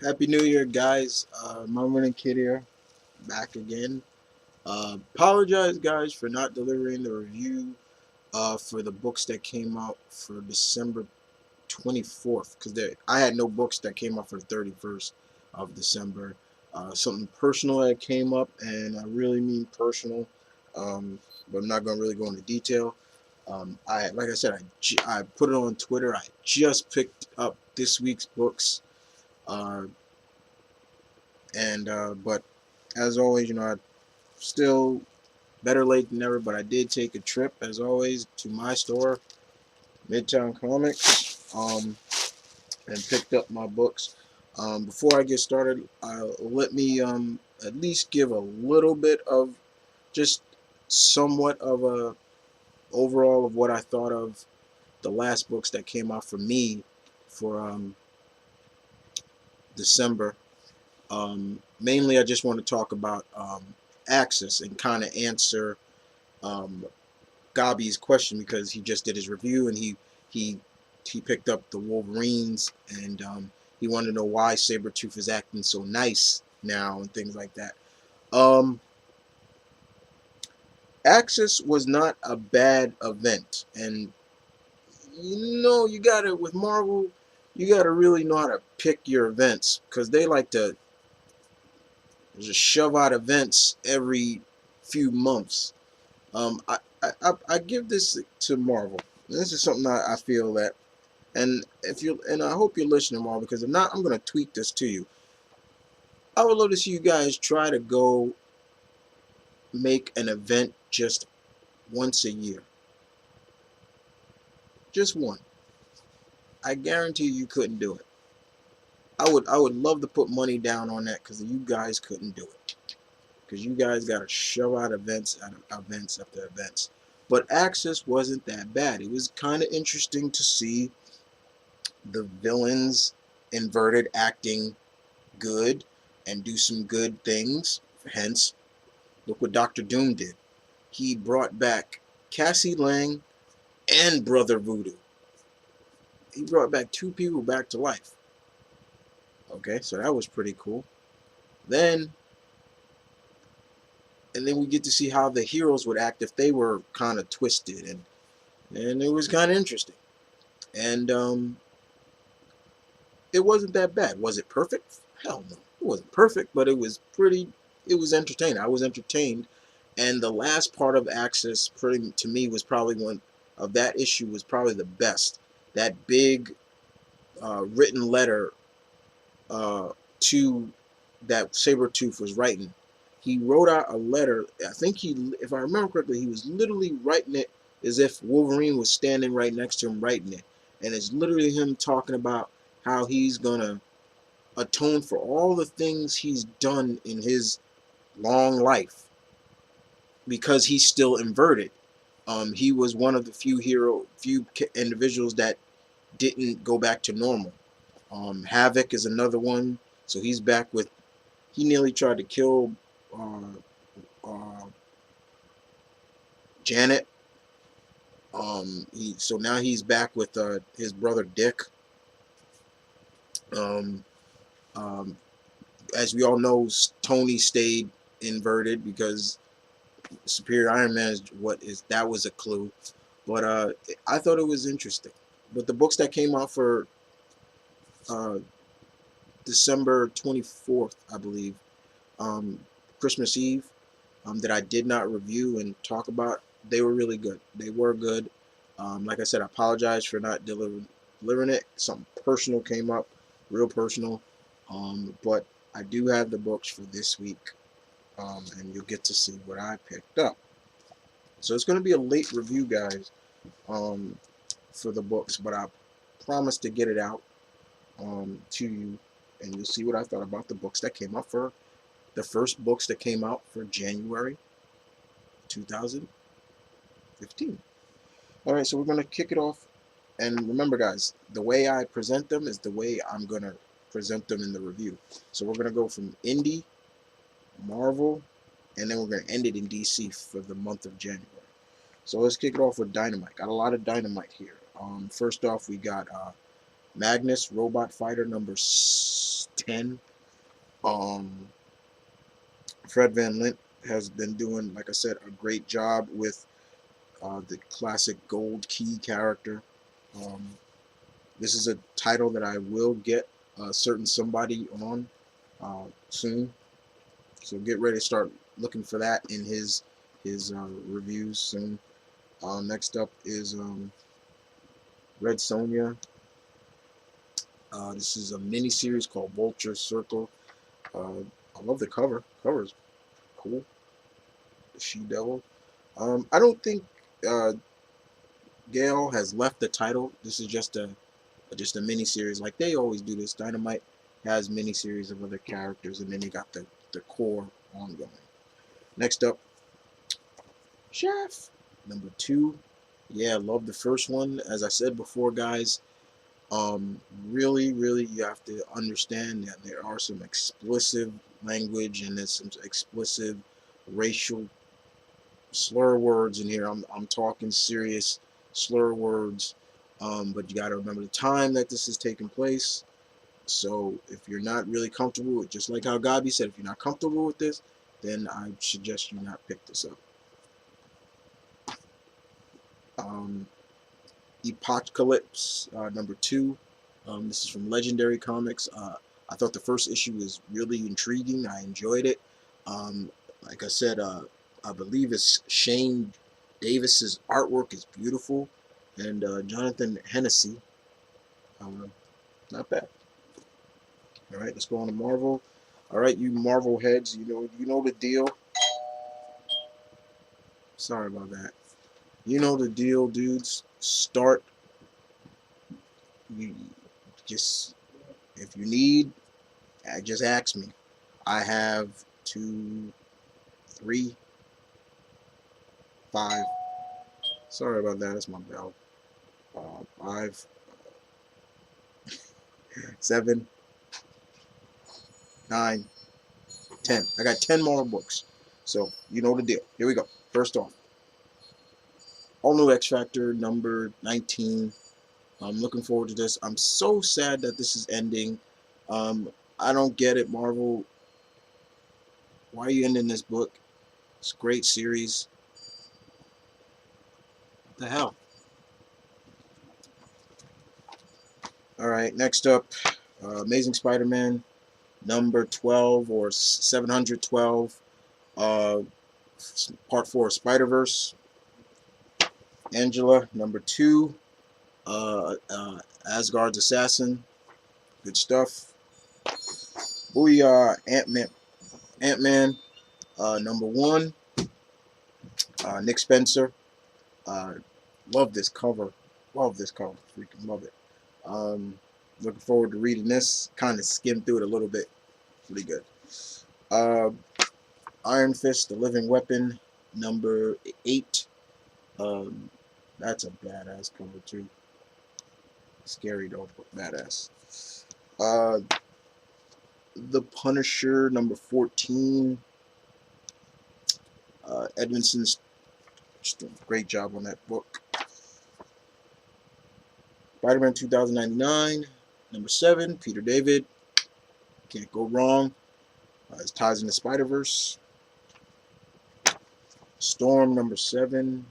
Happy New Year, guys. Mama and Kid here, back again. Apologize, guys, for not delivering the review for the books that came out for December 24th, because I had no books that came out for the 31st of December. Something personal that came up, and I really mean personal, but I'm not going to really go into detail. Like I said, I put it on Twitter. I just picked up this week's books. Uh, but as always, I still better late than never. But I did take a trip, as always, to my store, Midtown Comics, and picked up my books. Before I get started, let me at least give a little bit of just somewhat of a overall of what I thought of the last books that came out for me for December. Mainly, I just want to talk about Axis and kind of answer um, Gabi's question because he just did his review and he he picked up the Wolverines and he wanted to know why Sabretooth is acting so nice now and things like that. Um, Axis was not a bad event, and you gotta with Marvel, you gotta really know how to pick your events because they like to just shove out events every few months. I give this to Marvel. This is something I feel that, and if you and I hope you're listening, Marvel, because if not, I'm gonna tweet this to you. I would love to see you guys try to go make an event just once a year, just one. I guarantee you couldn't do it. I would love to put money down on that because you guys couldn't do it because you guys got to shove out events after events. But Axis wasn't that bad. It was kind of interesting to see the villains inverted acting good and do some good things. Hence, look what Doctor Doom did. He brought back Cassie Lang and Brother Voodoo. He brought back two people back to life. Okay, so that was pretty cool. Then then we get to see how the heroes would act if they were kind of twisted, and it was kind of interesting. And it wasn't that bad. Was it perfect? Hell no, it wasn't perfect, but it was pretty. It was entertaining. I was entertained, and the last part of Axis, pretty to me, was probably one of that issue was probably the best. That big written letter uh, to that Sabretooth was writing. He wrote out a letter. I think if I remember correctly, he was literally writing it as if Wolverine was standing right next to him writing it. And it's literally him talking about how he's going to atone for all the things he's done in his long life because he's still inverted. He was one of the few individuals that didn't go back to normal. Havoc is another one. So he's back with. He nearly tried to kill uh, uh, Janet. So now he's back with his brother Dick. Um, um, as we all know, Tony stayed inverted because Superior Iron Man is that was a clue. But I thought it was interesting. But the books that came out for uh, December 24th, I believe, um, Christmas Eve, that I did not review and talk about, they were really good. They were good. Like I said, I apologize for not delivering it. Something personal came up, real personal. But I do have the books for this week, and you'll get to see what I picked up. So it's going to be a late review, guys, um, for the books, but I promise to get it out to you, and you'll see what I thought about the books that came out for the first books that came out for January 2015. All right, so we're going to kick it off. And remember, guys, the way I present them is the way I'm going to present them in the review. So we're going to go from Indie, Marvel, and then we're going to end it in DC for the month of January. So let's kick it off with Dynamite. Got a lot of Dynamite here. First off, we got Magnus Robot Fighter number 10. Fred Van Lint has been doing, like I said, a great job with the classic Gold Key character. Um, this is a title that I will get a certain somebody on soon, so get ready to start looking for that in his reviews soon. Next up is Red Sonja. This is a mini series called Vulture Circle. I love the cover. Cover is cool. The She Devil. I don't think Gale has left the title. This is just a mini series, like they always do. This Dynamite has mini series of other characters, and then they got the core ongoing. Next up, Chef number 2. Yeah, love the first one. As I said before, guys, really, really, you have to understand that there are some explicit language and there's some explicit racial slur words in here. I'm talking serious slur words, but you got to remember the time that this is taking place. So if you're not really comfortable with, just like how Gabi said, if you're not comfortable with this, then I suggest you not pick this up. Apocalypse number 2. This is from Legendary Comics. I thought the first issue was really intriguing. I enjoyed it. Like I said, I believe it's Shane Davis's artwork is beautiful, and Jonathan Hennessy, not bad. All right, let's go on to Marvel. All right, you Marvel heads, you know the deal. Sorry about that. You know the deal, dudes. Start. You just, if you need, just ask me. I have 2, 3, 5. Sorry about that. That's my bell. 5, 7, 9, 10. I got 10 more books. So you know the deal. Here we go. First off, all new X Factor number 19. I'm looking forward to this. I'm so sad that this is ending. I don't get it, Marvel. Why are you ending this book? It's a great series. What the hell? Alright, next up, Amazing Spider-Man number 12 or 712. Part 4 of Spider-Verse. Angela number 2. Asgard's Assassin. Good stuff. Booyah, Ant-Man number 1. Nick Spencer. Love this cover. Love this cover. Freaking love it. Looking forward to reading this. Kind of skimmed through it a little bit. Pretty good. Iron Fist, The Living Weapon, number 8. That's a badass cover too. Scary though, but badass. The Punisher, number 14. Edmondson's just doing a great job on that book. Spider-Man 2099, number 7. Peter David. Can't go wrong. It ties into Spider-Verse. Storm number 7.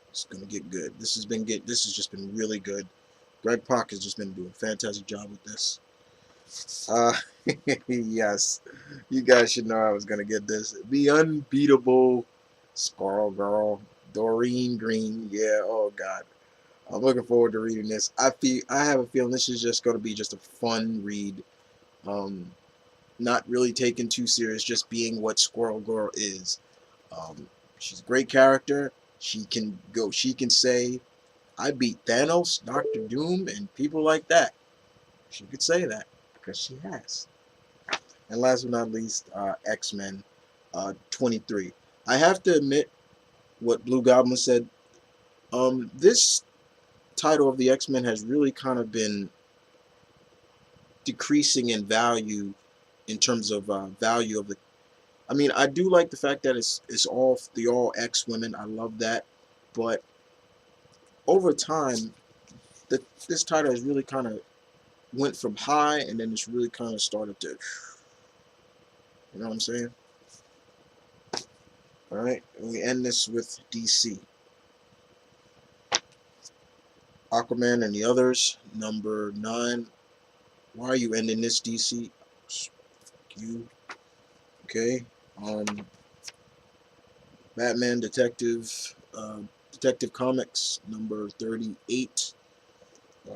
It's gonna get good. This has just been really good. Greg Pak has just been doing a fantastic job with this. Yes, you guys should know I was gonna get this. The Unbeatable Squirrel Girl, Doreen Green. Yeah, oh god, I'm looking forward to reading this. I have a feeling this is just gonna be just a fun read. Not really taken too serious, just being what Squirrel Girl is. She's a great character. She can say, I beat Thanos, Doctor Doom, and people like that. She could say that because she has. And last but not least, X-Men 23. I have to admit what Blue Goblin said. This title of the X-Men has really kind of been decreasing in value in terms of value of the. I mean, I do like the fact that it's all X women. I love that, but over time, this title has really kind of went from high, and then it's really kind of started to, you know what I'm saying? All right, and we end this with DC. Aquaman and the Others, number 9. Why are you ending this, DC? Fuck you. Okay. Batman Detective Comics, number 38. Uh,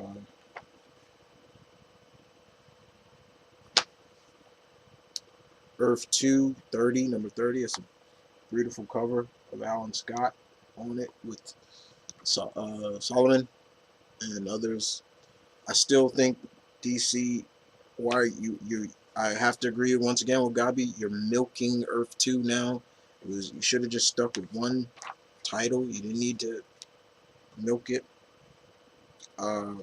Earth 2, 30, number 30. It's a beautiful cover of Alan Scott on it with Solomon and others. I still think DC. Why you? I have to agree once again with Gabi. You're milking Earth 2 now. You should have just stuck with one title. You didn't need to milk it. Uh,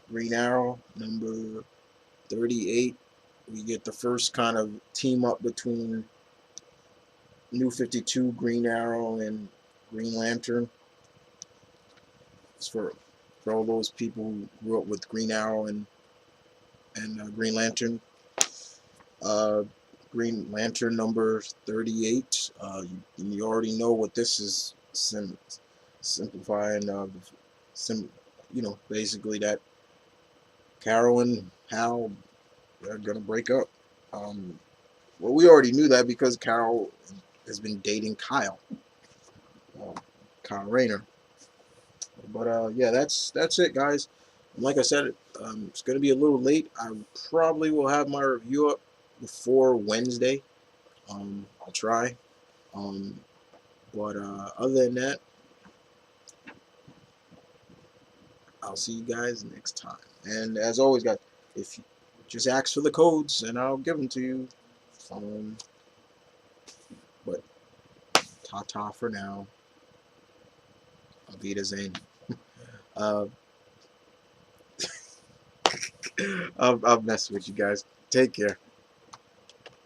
Green Arrow number 38. We get the first kind of team up between New 52, Green Arrow, and Green Lantern. It's for all those people who grew up with Green Arrow and Green Lantern. Uh, Green Lantern number 38. You already know what this is simplifying. Basically that Carol and Hal are gonna break up. Well, we already knew that because Carol has been dating Kyle Rayner. But yeah, that's it, guys. And like I said, it's gonna be a little late. I probably will have my review up before Wednesday. I'll try. Um, but other than that, I'll see you guys next time. And as always, guys, if you just ask for the codes and I'll give them to you. But ta-ta for now. Auf Wiedersehen. Uh, I'll mess with you guys. Take care.